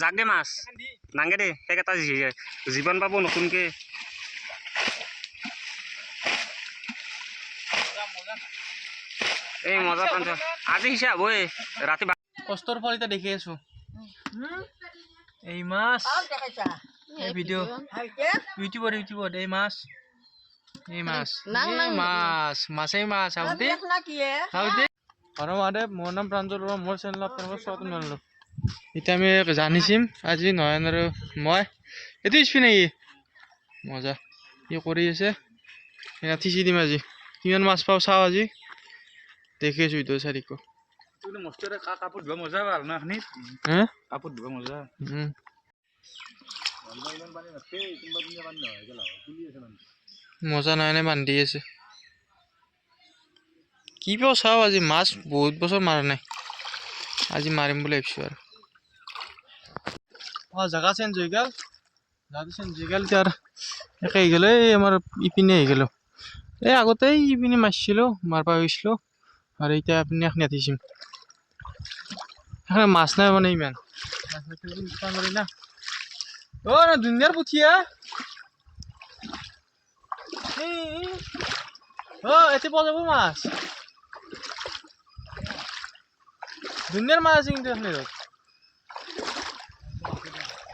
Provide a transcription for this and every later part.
জাক দে মাছ নাংগে দে সেইকেইটা জীৱন পাব নতুনকে এই মজা পাঞ্চ আজি হিচাপ হবই ৰাতি কষ্টৰ ফল এতিয়া দেখি আছো এই মাছ এই ভিডিঅ' ইউটিউবত এই মাছ মাছেই মাছ আউতে মহাদেৱ মোৰ নাম প্ৰাঞ্জল মোৰ চেনেল আপোনালোকৰ স্বাগতম জনালোঁ এতিয়া আমি জানিছিম আজি নয়ন আৰু মই এইটো স্পি নেকি মজা ই কৰি আছে ঠিচি দিম আজি কিমান মাছ পাওঁ চাওঁ আজি দেখি আছো ভিডিঅ' চাৰিক কাপোৰ ধোৱা মজা ভাল না এখনি কাপোৰ ধোৱা মজা মজা নাই নে বান্ধি আছে কি পাওঁ চাওঁ আজি মাছ বহুত বছৰ মাৰা নাই আজি মাৰিম বুলি ভাবিছোঁ আৰু জাগা চেঞ্জ হৈ গ'ল তাৰ একে হৈ গ'ল এই আমাৰ ইপিনে হৈ গ'ল এই আগতে ইপিনে মাৰিছিলোঁ মাৰিব গৈছিলোঁ আৰু এতিয়া আপুনি এখন আঠিছিম মাছ নাই মানে ইমান না অ' ধুনীয়াৰ পুঠিয়া এতে পোৱা যাব মাছ ধুনীয়াৰ মাছ আছে কিন্তু এখানে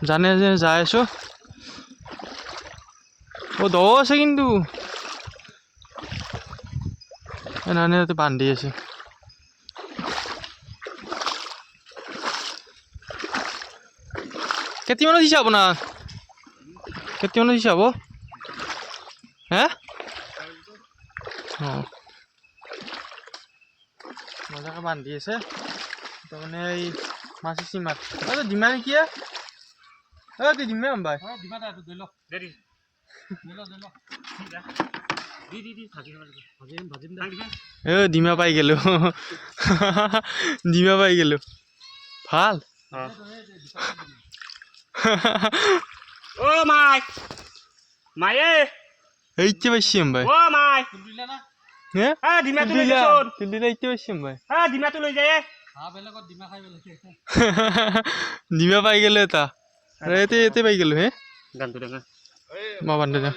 জানে যে যাই আছো ও দ আছে কিন্তু এনে বান্ধি আছে কেতিয়ামানত দিছে আপোনাৰ কেতিয়ামানত দিছে হ'ব হে অঁ মজাকে বান্ধি আছে তাৰমানে এই মাছ ইচি মাছ ডিমা নেকি তুই ডিমা ভাই ডিমা পাই গেলো ভাল ও মাই মায়ে এইতে পাইছিম ভাই ও মাই হে ডিমা তুলি দেচোন তুলি এইতে পাইছিম ভাই ডিমাটো লৈ যায় বেলেগত ডিমা খাই বেলেগে ডিমা পাই গেলো এটা এতে পাই গেলো হে গানটো দেখা মা বান্ধে দে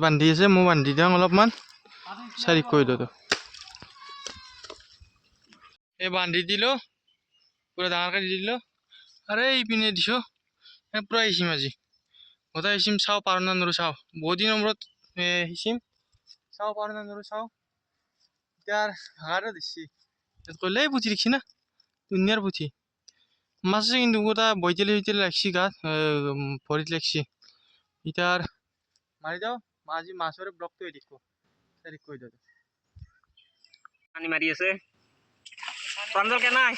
বান্ধি আছে মই বান্ধি দিওঁ অলপমান চাৰিক কৈ দিওঁ এই বান্ধি দিলো পুৰা ডাঙৰকে দি দিলো আৰু এইপিনে দিছো পুৰা আহিছিম আজি গোটেই আহিছিম চাওঁ পাৰো না নৰো চাওঁ বহুত দিনৰ মূৰত আহিছিম চাওঁ পাৰো না নৰো চাওঁ এতিয়া ভাগাৰো দিছি কলে পুঠি দেখিছি না ধুনীয়াৰ পুঠি মাছ আছে কিন্তু গোটা বইতেলি লাগছি গাত ভৰিত লাগছি এতিয়া মাৰি যাওঁ আজি মাছৰে ব্লকটো দেখো কৈ দিওঁ পানী মাৰি আছে প্ৰাঞ্জল কে নাই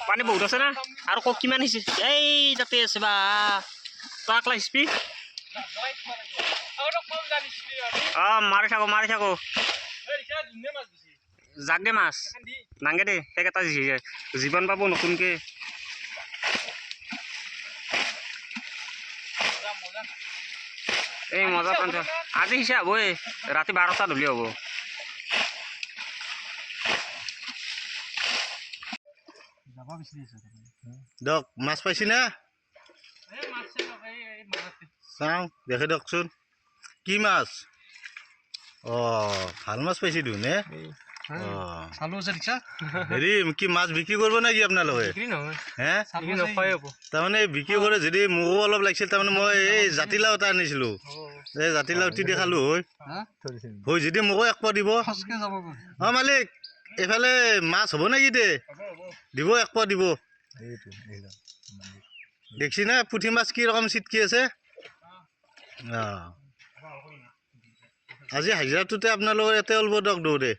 পানী বহুত আছে না আৰু কক কিমান আহিছে এই তাতে আছে বা তাক লাগিবি মাৰি থাকো জাক দে মাছ নাংগে দে সেইকেইটা জীৱন পাব নতুনকে এই মজা পাঞ্চ আজি হিচাপ হবই ৰাতি 12টা ধুলি হ'ব দক মাছ পাইছি না চাওঁ দেখে দিয়কচোন কি মাছ ভাল মাছ পাইছি ধুনে হেৰি কি মাছ বিক্ৰী কৰিব নে কি আপোনালোকে হে তাৰমানে বিক্ৰী কৰে যদি মোকো অলপ লাগিছিল তাৰমানে মই এই জাতিলাও এটা আনিছিলোঁ এই জাতিলাও উঠি দি খালোঁ হয় যদি মোকো এক পোৱা দিব মালিক এইফালে মাছ হ'ব নেকি দে দিব এক পোৱা দিব দেখছি না পুঠি মাছ কি ৰকম চিটকি আছে আজি হাজিৰাটোতে আপোনালোকৰ ইয়াতে ওলব দক দৌৰে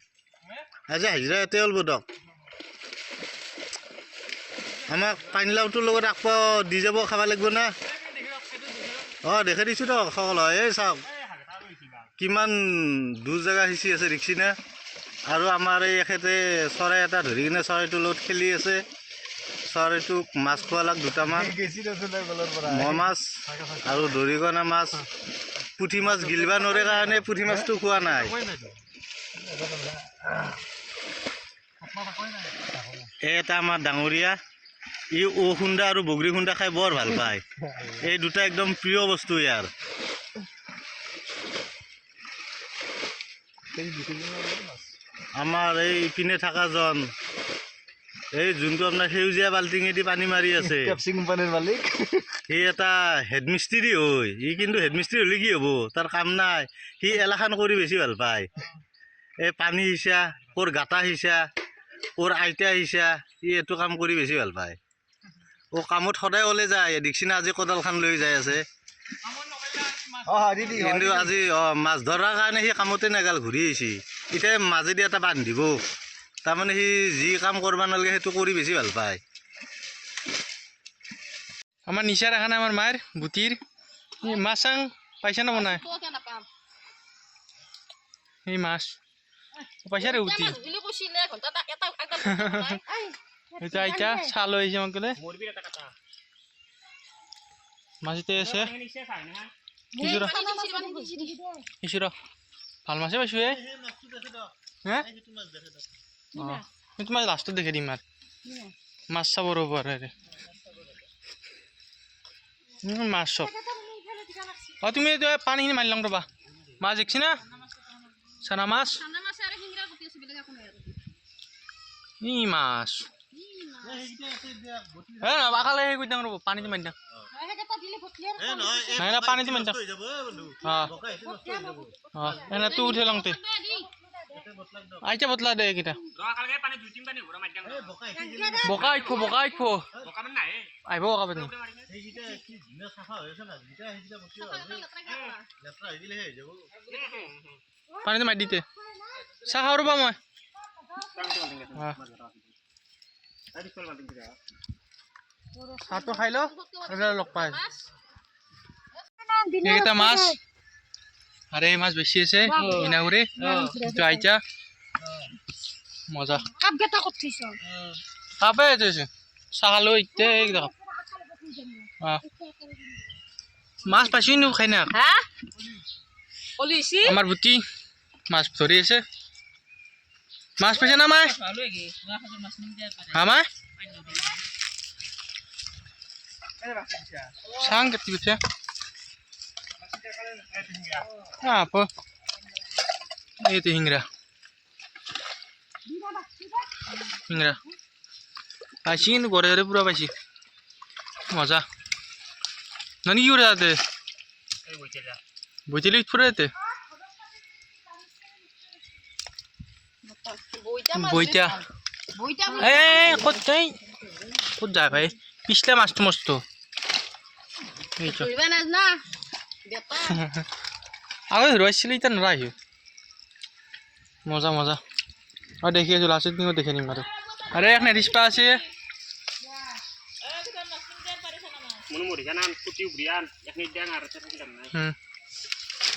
আজি হাজিৰা ইয়াতে ওলব দক আমাক পানীলাওটোৰ লগত এক পোৱা দি যাব খাব লাগিব না দেখে দিছোঁ দক সকলো এই চাওক কিমান দূৰ জেগা সিঁচি আছে দেখছি না আৰু আমাৰ এই এখেতে চৰাই এটা ধৰি কিনে চৰাইটোৰ লগত খেলি আছে মাছৰ এইটো মাছ খোৱালাক দুটামান মোৱা মাছ আৰু দৰিকণা মাছ পুঠি মাছ গিলবা নোৱাৰে কাৰণে পুঠি মাছটো খোৱা নাই এটা আমাৰ ডাঙৰীয়া ই ও খুন্দা আৰু বগৰী খুন্দা খাই বৰ ভাল পায় এই দুটা একদম প্ৰিয় বস্তু ইয়াৰ আমাৰ এই ইপিনে থাকাজন এই যোনটো আপোনাৰ সেউজীয়া বাল্টিঙেদি পানী মাৰি আছে কোম্পানীৰ মালিক সি এটা হেডমিস্ত্ৰী হয় ই কিন্তু হেডমিস্ত্ৰী হ'লে কি হ'ব তাৰ কাম নাই সি এলাখান কৰি বেছি ভাল পায় এই পানী সিঁচা ক'ৰ গাঁতা সিঁচা ক'ৰ আইতা সিঁচা ই এইটো কাম কৰি বেছি ভাল পায় ও কামত সদায় ওলাই যায় দেখিছিনা আজি কোদালখন লৈ যাই আছে কিন্তু আজি মাছ ধৰাৰ কাৰণে সি কামতে নাগাল ঘূৰি আহিছে এতিয়া মাজেদি এটা বান্ধিব তাৰমানে সি যি কাম কৰিব নালাগে সেইটো কৰি বেছি ভাল পায় আমার নিচা রাখা না আমার মায়ের বুতির মাছ চাং পাইছা না বনায় এই মাছ পাইছা রে বুতি এটা আইতা চাল হয়েছে আমার গেলে মাছতে আছে ইসুর ভাল মাছে পাইছো হ্যাঁ তোমার লাস্টত দেখে দিম আর মাছ চাবর রে মাছ সব তুমি পানীখিনি মাৰি লওঁ ৰ'বা মাছ দেখছি না চানা মাছ ই মাছ আকালে সেই কৰি দিওঁ ৰ'ব পানীটো মাৰি দিওঁ পানীটো মাৰি দিওঁ এনে তো উঠে লওঁতে আইতা বতলা দে এইকেইটা বোকা আইকো আহিব বোকা পানী পানীটো মাৰি দিতে চাহ খাওঁ ৰ'বা মই চাহটো খাই লওঁ লগ পাই এইকেইটা মাছ আরে মাছ বেশি আছে ইনাগুড়ি তো আইতা মজা কাপ গেটা করছিস কাপে আছে চাহালো ইতে এক দাও মাছ পাইছি নো খাই না হ্যাঁ ওলিছি আমার বুটি মাছ ধরি আছে মাছ পাইছে না মাই হ্যাঁ মাই সাং কেতি বিছে apa itu hingra asin gore re pura paisi মজা nani কি করে আতে এই বইতেলি পড়ে আতে বইটা এই কত যাই কত যায় ভাই পিছলা মাছ তো মস্ত এই তো না আগে রয়েছিল এটা নরাইও মজা মজা আর দেখিয়ে চলে আসে তুমি দেখে নিম আরে এক রিস্পা আছে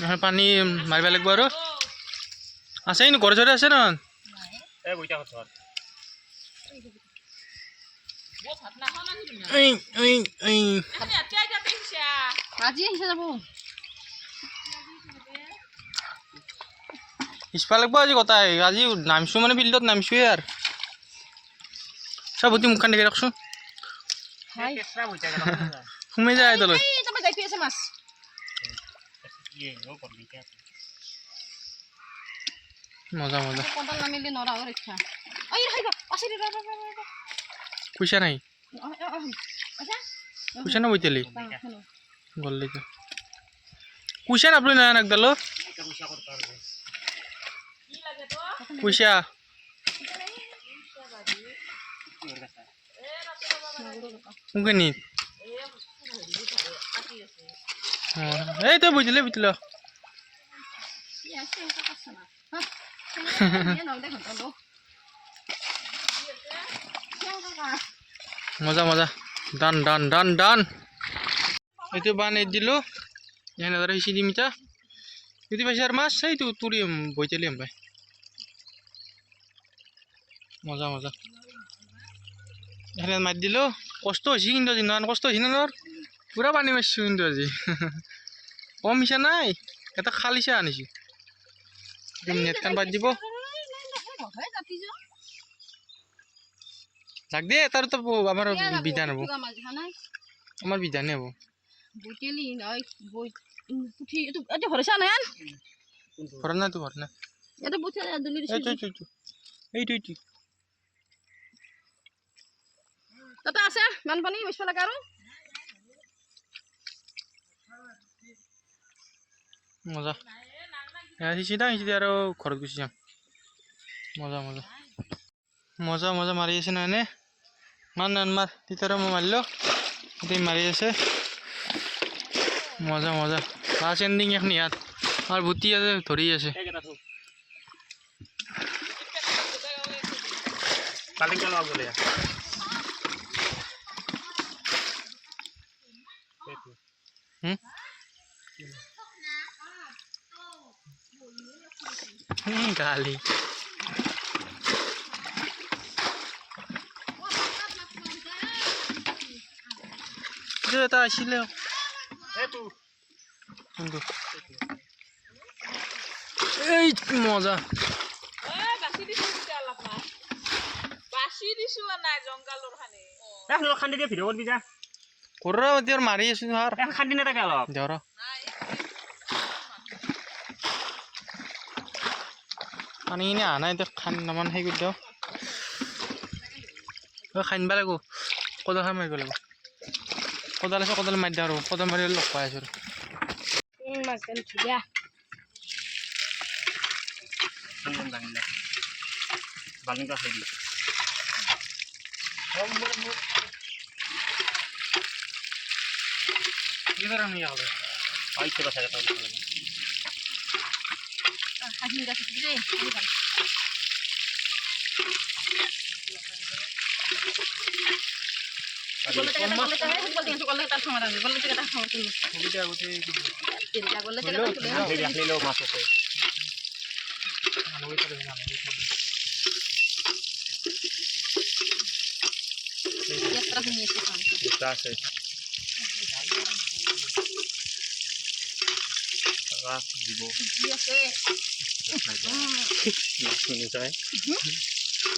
এখন পানী মাৰিব লাগিব আৰু আছে নো ঘৰে চৰে আছে ন ইস্পা লাগব আজি কথাই আজি নামছো মানে বিল্ডত নামছোৱে আর সবতি মুখখান দেখে রাখছো ঘুমে যায় তলৈ মজা মজা কুইসা নাই কুইসা না বইতেলি গল্লি কুইসা না আপনি না একদালো কুইসা নি এই তো বুঝলে বুঝলো মজা মজা ডান ডান ডান ডান এইটো বানাই দিলো এখানে ধরে হিসি দিম এটা যদি পাইছে আর মাছ সেই তো তুলি বইতেলি ভাই মজা মজা এখানে মাৰি দিলোঁ কষ্ট হৈছে কিন্তু আজি ইমান কষ্ট হৈছে ন পুৰা পানী মাৰিছোঁ কিন্তু আজি কম মিছা নাই এটা খালিছে আনিছোঁ নেটখন পাতি দিব লাগ দে তাৰ তো আমাৰ বিধান হ'ব আমাৰ বিধানে হ'ব ঘৰ নাই তো ঘৰ নাই এইটো তাতে আছে বানপানী মিছব লাগে আৰু মজা চিধা সিঁচি আৰু ঘৰত গুচি যাম মজা মজা মজা মজা মাৰি আছে নহয় নে মাৰ তেতিয়া মই মাৰিলোঁ এতিয়া মাৰি আছে মজা মজা লাষ্ট এণ্ডিং এখন ইয়াত আৰু ভুটি আছে ধৰি আছে গালি এটা আছিলে এই মজা কৰা এতিয়া মাৰি আছো খান্দি নাথাকে অলপ দেওৰ পানীখিনি অহা নাই এতিয়া খান্দামান সেই কৰি দিওঁ খান্দিব লাগিব কোদাল খান মাৰিব লাগিব কোদাল আছে কোদাল মাৰি দিওঁ আৰু কোদাল মাৰি লগ পাই আছো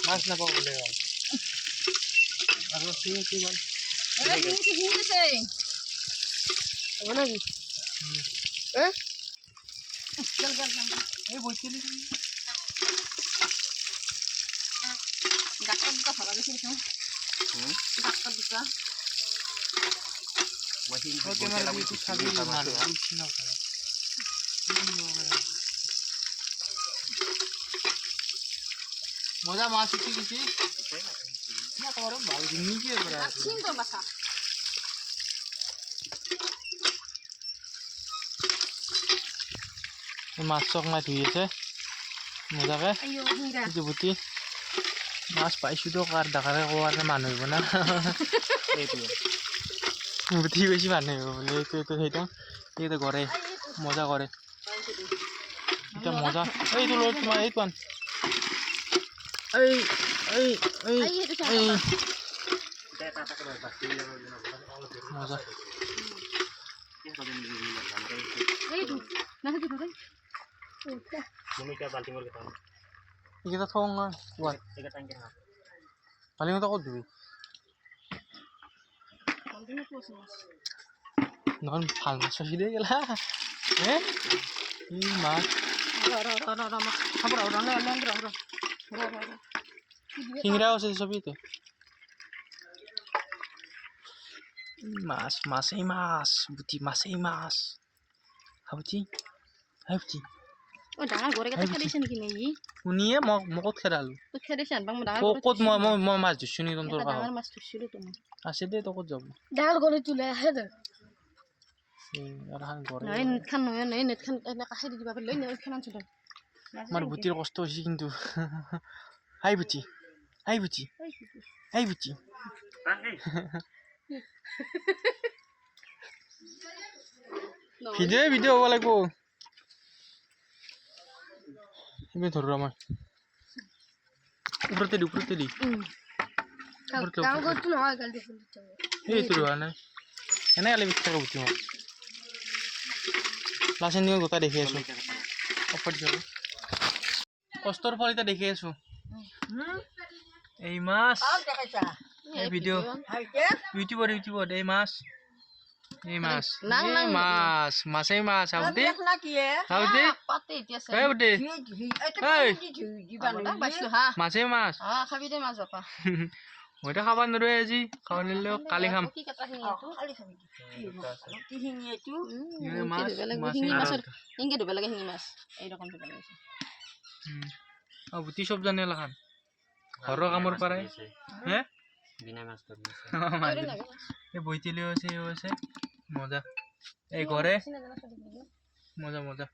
মাছ নাপাওঁ বোলে আৰু মজা মাছ উঠি গেছি মাছ চক মাছ ধুই আছে মজাকে বুটি মাছ পাইছোঁ তো কাৰ ডাকাৰে কোৱাৰ মানুহ আহিব না বুটি বেছি মানুহ আহিব বোলে এইটো সেইটো এইটো কৰে মজা কৰে এতিয়া মজা এইটো লৈ তোমাৰ এইটো আন মজা এইকেইটা থওঁ বালিমটা ক'ত ধুবি নহয় ভাল মাছ পাইছি দেই গেলা মাছ শিঙিৰাও আছে ছবিতে মাছ মাছেই মাছ বুটি মাছেই মাছ হাবুটি হাবুটি শুনিয়ে মই ক'ত খেদালো ক'ত মই মাছ ধৰিছোঁ নি তহঁতৰ আছে দেই তই ক'ত যাব আমাৰ বুটিৰ কষ্ট হৈছে কিন্তু হাই বুটি হাই বুটি হাই বুটি ভিডিঅ' হ'ব লাগিব ধৰো আমাৰ ওপৰতে দি কাম কৰতো নহয় গালি ফুল এইটো ৰোৱা নাই এনে কালি বিশ টকা বুটি মই লাচেন দিওঁ গোটা দেখি আছোঁ কষ্টৰ ফল এতিয়া দেখি আছোঁ এই মাছ এই ভিডিঅ' ইউটিউবত এই মাছ মাছেই মাছ আউতে মাছেই মাছ মইতো খাব নোৱাৰোঁ আজি খাব নিলেও কালি খাম বুটি চব জানে লাখান ঘৰৰ কামৰ পৰাই হে এই বইতেলিও আছে এও আছে মজা এই ঘৰে মজা মজা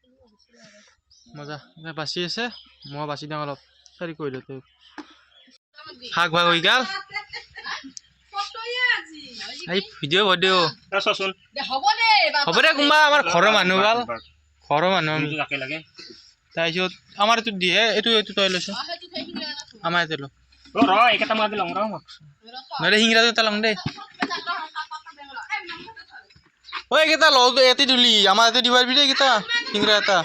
মজা বাচি আছে মই বাচি দিওঁ অলপ চাৰি কৈ দিওঁ তই শাক ভাগ হৈ গ'ল এই ভিডিঅ' হ'ব দে কোনোবা আমাৰ ঘৰৰ মানুহ ভাল ঘৰৰ মানুহ আমি তাৰপিছত আমাৰ এইটো দিয়ে এইটো তই লৈছ আমাৰ এইটো লো নহ'লে শিঙিৰাটো এটা লওঁ দেই ঐ এইকেইটা লওঁ এটি তুলি আমাৰ ইয়াতে দিব পাৰিবি দেই এইকেইটা শিঙিৰা এটা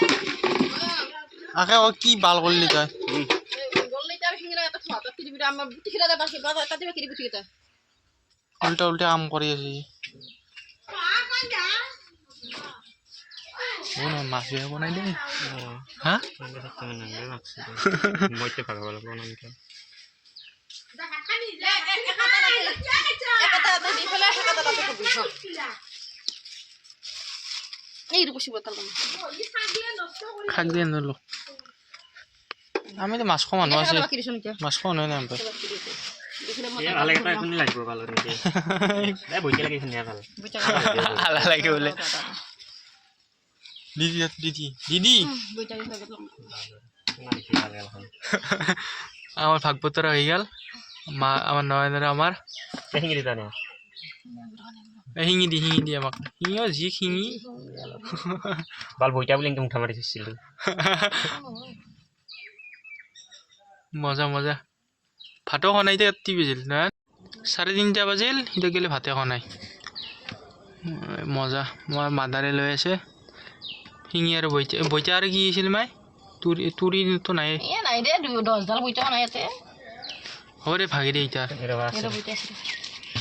আকে কি ভাল কৰিলি তই উল্টা উল্টা কাম কৰি আছে মাছ বনাই দেই হা শাক দিয়ে নলো আমি তো মাছ খোৱা মানুহ আছে মাছ খোৱা নহয় নাই আলা লাগে বোলে দিদি আমার ভাগ বতরা হয়ে গেল মা আমার নয়নের আমার শিঙি দি আমাক শিঙিও যি শিঙি বাল বইটা বলে মুঠা মারি ছিল মজা মজা ভাতো খনাই টি বাজিল না 3:30 বাজিল এতিয়া গেলে ভাতে খনাই মজা মই মাদারে লৈ আছে শিঙি আৰু বইটা আৰু কি আছিল মাই তুৰি তো নাই দে 10 ডাল বইটা নাই ইয়াতে হ'ব দে ভাগি দে এতিয়া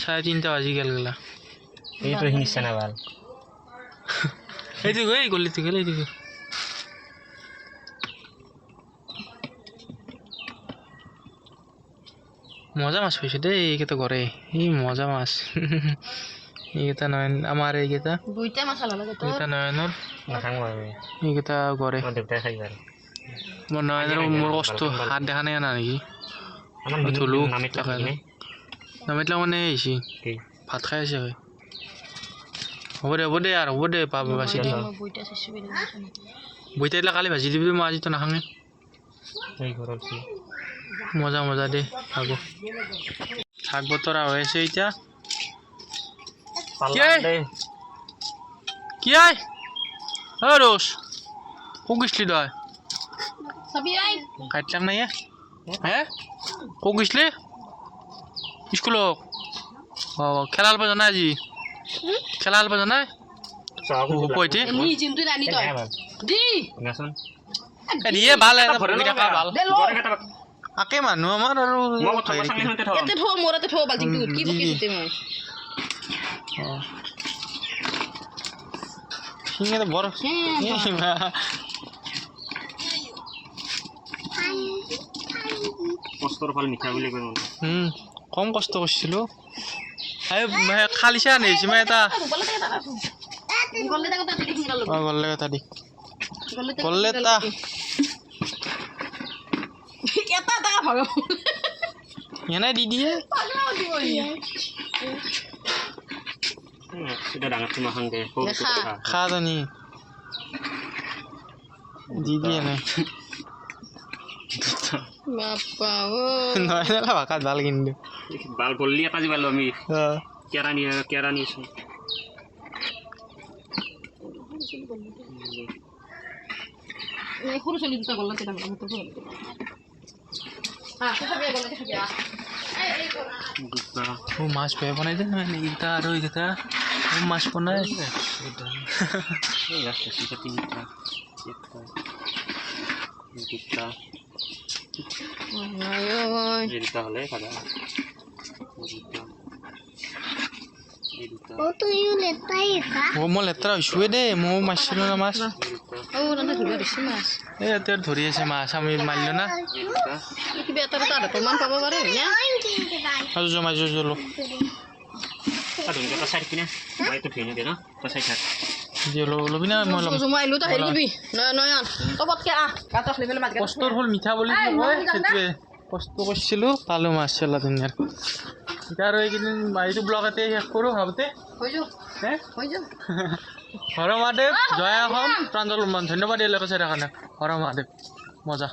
3:30 বাজি গেল এই তো হিংসা না বাল এইটো গলি তো গেলে এইটো মজা মাছ পাইছো দেই এইকেইটা ঘৰে এই মজা মাছ এইকেইটা নয়ন আমাৰ এইকেইটা বইটা মছলা লাগে তো এইকেইটা নয়নৰ নাখাঙো আৰু এইকেইটা ঘৰে দেউতাই খাই বাৰু মোৰ নয়নৰ মোৰ কষ্ট হাত দেখা নাই না নেকি আমাৰ ধুলো নামিত লাগে নামিতলা মানে আহিছে ভাত খাই আছে হ'ব দে আৰু হ'ব দে পাব বাচি দি বইটা চাইছো বইটা দিলে কালি ভাজি দিবি মই আজিতো নাখাঙে এই ঘৰত মজা মজা দে খাব শাক বতৰা হৈ আছে এতিয়া কি আই রোজ কোকিসলি দয় সবই আই কাটলাম না হ্যাঁ কোকিসলি স্কুল খেলাল পাজ না আজি খেলাল পাজ না কইতে নি জিন্তু রানি তো দি নাচন দিয়ে ভাল ভাল দে লো আকে মানুহ আমাৰ আৰু এতে থো মোৰতে থো বালতি দুধ কি বকিতে মই শিঙে বড় কষ্টৰ ফল মিঠা বুলি কয় কম কষ্ট কৰিছিলো খালিছা নিছে মই এটা গলে এটা দি গলে এটা এটা টাকা ভাগ এনে দি দিয়ে সেটা ডাঙৰটো মাখন দে খা জানি দি দিয়ে নাই বাপা ও নহয় না ভাষাত ভাল কিন্তু বাল গল্লি এটা যি পালো আমি কেৰাণী আছো সৰু চলি দুটা গল্লা তেটা হ্যাঁ সেটা বিয়া গল্লা দেখা দুটা ও মাছ বেয়া বনাই দে না এইটা আৰু এইকেইটা ও মাছ বনাই এই রাস্তা সেটা তিনটা একটা দুটা এই দুটা হলে খাদা দুটা এই দুটা ও মই লেতেৰা হৈছোৱে দেই ময়ো মাৰিছিলোঁ না মাছ ও ৰান্ধা ধৰিব দিছে মাছ এই ইয়াতে ধৰি আছে মাছ আমি মাৰিলোঁ না এই দুটা কিবা এটা তাত প্ৰমাণ পাব পাৰে হয়নে আৰু জমাই জলো আদুন কা সাইড কিনা বাই তো ফেনে দে না তো সাইড থাক ল'বি না মই ল'ম জমাই আহিলোঁ তই হেৰি কৰিবি নয়ন তই পটকে আহ গাতক লৈ পেলাই মাছ কষ্টৰ ফল মিঠা বুলি যে কয় সেইটোৱে কষ্ট কৰিছিলোঁ পালোঁ মাছ চলা ধুনীয়াৰ এতিয়া আৰু এইকেইদিন এইটো ব্লগ এতে শেষ কৰোঁ ভাবতে হৈ যাওঁ হে হৈ যাওঁ হৰ মহাদেৱ জয় অসম প্ৰাঞ্জল ধন্যবাদ এই লোকেশ্যনৰ কাৰণে হৰ মহাদেৱ মজা